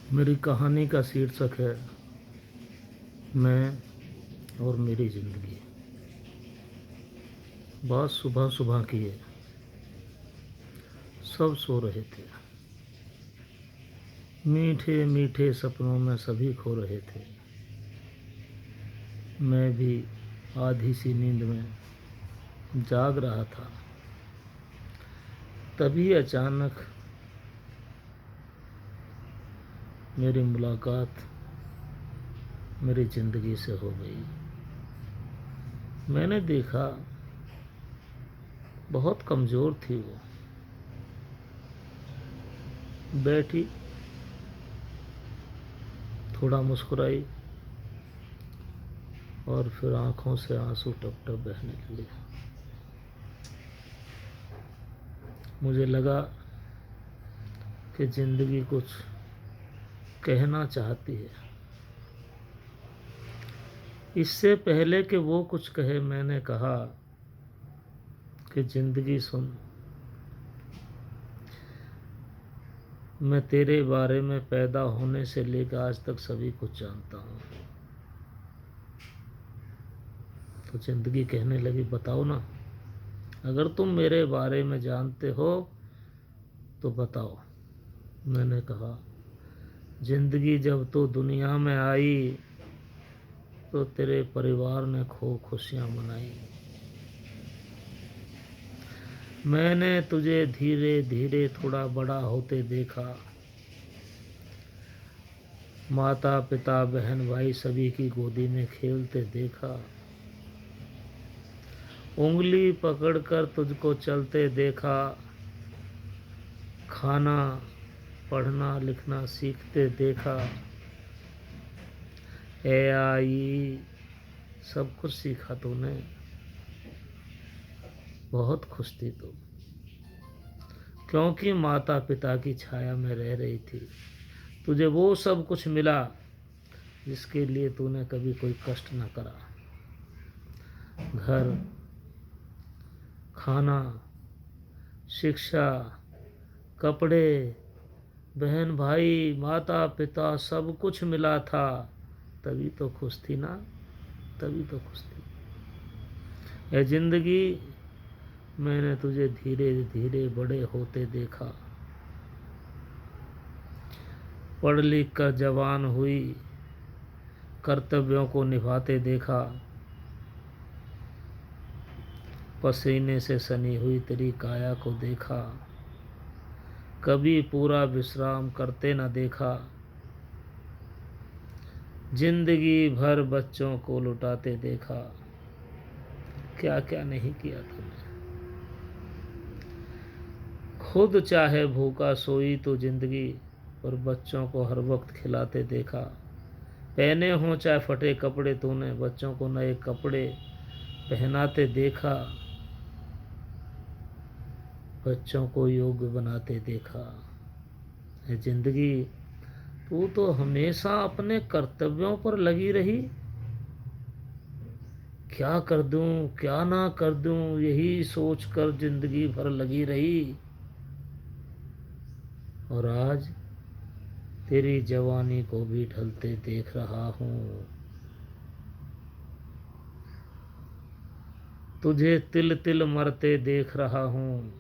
मेरी कहानी का शीर्षक है मैं और मेरी ज़िंदगी। बात सुबह सुबह की है। सब सो रहे थे। मीठे मीठे सपनों में सभी खो रहे थे। मैं भी आधी सी नींद में जाग रहा था। तभी अचानक मेरी मुलाकात मेरी ज़िंदगी से हो गई। मैंने देखा बहुत कमज़ोर थी वो। बैठी, थोड़ा मुस्कुराई और फिर आंखों से आंसू टप टप बहने लगे। मुझे लगा कि ज़िंदगी कुछ कहना चाहती है। इससे पहले कि वो कुछ कहे, मैंने कहा कि ज़िंदगी सुन, मैं तेरे बारे में पैदा होने से लेकर आज तक सभी कुछ जानता हूँ। तो ज़िंदगी कहने लगी, बताओ ना, अगर तुम मेरे बारे में जानते हो तो बताओ। मैंने कहा, ज़िंदगी जब तो दुनिया में आई तो तेरे परिवार ने खूब खुशियाँ मनाई। मैंने तुझे धीरे धीरे थोड़ा बड़ा होते देखा। माता पिता बहन भाई सभी की गोदी में खेलते देखा। उंगली पकड़कर तुझको चलते देखा। खाना पढ़ना लिखना सीखते देखा। ए आई सब कुछ सीखा तूने। बहुत खुश थी तू, क्योंकि माता पिता की छाया में रह रही थी। तुझे वो सब कुछ मिला जिसके लिए तूने कभी कोई कष्ट न करा। घर, खाना, शिक्षा, कपड़े, बहन भाई, माता पिता, सब कुछ मिला था। तभी तो खुश थी ना, तभी तो खुश थी। यह जिंदगी, मैंने तुझे धीरे धीरे बड़े होते देखा। पढ़ लिख कर जवान हुई, कर्तव्यों को निभाते देखा। पसीने से सनी हुई तेरी काया को देखा। कभी पूरा विश्राम करते न देखा। जिंदगी भर बच्चों को लुटाते देखा। क्या क्या नहीं किया तुमने। खुद चाहे भूखा सोई तो जिंदगी, और बच्चों को हर वक्त खिलाते देखा। पहने हों चाहे फटे कपड़े, तूने बच्चों को नए कपड़े पहनाते देखा। बच्चों को योग्य बनाते देखा। है जिंदगी, तू तो हमेशा अपने कर्तव्यों पर लगी रही। क्या कर दूं क्या ना कर दूं, यही सोच कर जिंदगी भर लगी रही। और आज तेरी जवानी को भी ढलते देख रहा हूँ। तुझे तिल तिल मरते देख रहा हूँ।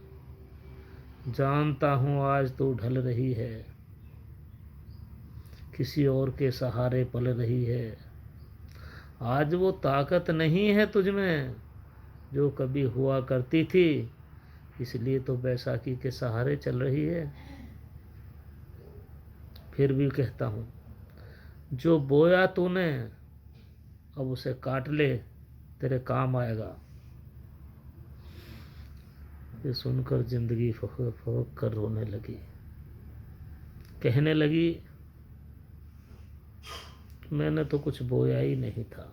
जानता हूँ आज तू ढल रही है, किसी और के सहारे पल रही है। आज वो ताकत नहीं है तुझ में जो कभी हुआ करती थी, इसलिए तो बैसाखी के सहारे चल रही है। फिर भी कहता हूँ, जो बोया तूने अब उसे काट ले, तेरे काम आएगा। ये सुनकर जिंदगी फुक फुक कर रोने लगी। कहने लगी, मैंने तो कुछ बोया ही नहीं था।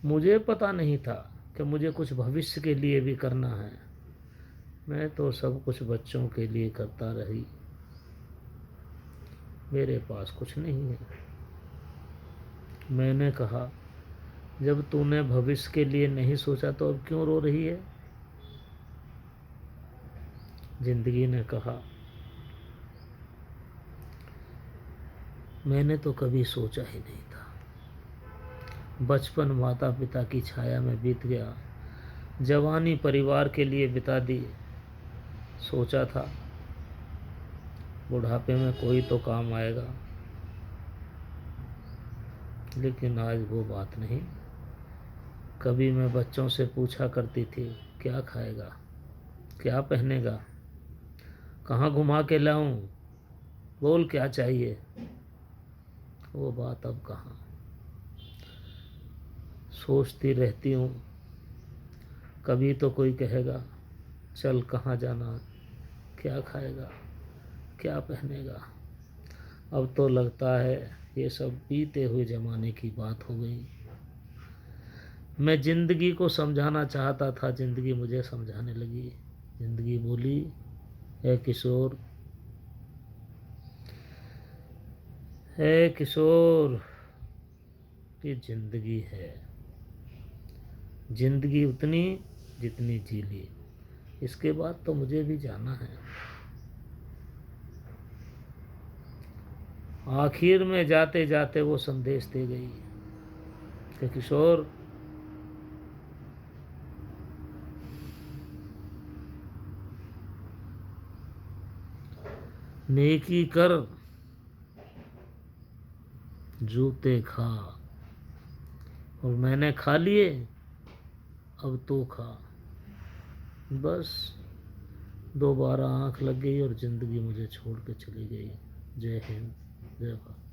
मुझे पता नहीं था कि मुझे कुछ भविष्य के लिए भी करना है। मैं तो सब कुछ बच्चों के लिए करता रही। मेरे पास कुछ नहीं है। मैंने कहा, जब तूने भविष्य के लिए नहीं सोचा तो अब क्यों रो रही है। जिंदगी ने कहा, मैंने तो कभी सोचा ही नहीं था। बचपन माता पिता की छाया में बीत गया, जवानी परिवार के लिए बिता दी। सोचा था बुढ़ापे में कोई तो काम आएगा, लेकिन आज वो बात नहीं। कभी मैं बच्चों से पूछा करती थी, क्या खाएगा, क्या पहनेगा, कहाँ घुमा के लाऊं, बोल क्या चाहिए। वो बात अब कहाँ। सोचती रहती हूँ, कभी तो कोई कहेगा चल कहाँ जाना, क्या खाएगा, क्या पहनेगा। अब तो लगता है ये सब बीते हुए ज़माने की बात हो गई। मैं ज़िंदगी को समझाना चाहता था, ज़िंदगी मुझे समझाने लगी। ज़िंदगी बोली, है किशोर, है किशोर, ये ज़िंदगी है। ज़िंदगी उतनी जितनी जी ली, इसके बाद तो मुझे भी जाना है। आखिर में जाते जाते वो संदेश दे गई कि किशोर, नेकी कर, जूते खा। और मैंने खा लिए, अब तो खा। बस दोबारा आंख लग गई और ज़िंदगी मुझे छोड़ के चली गई। जय हिंद, जय भारत।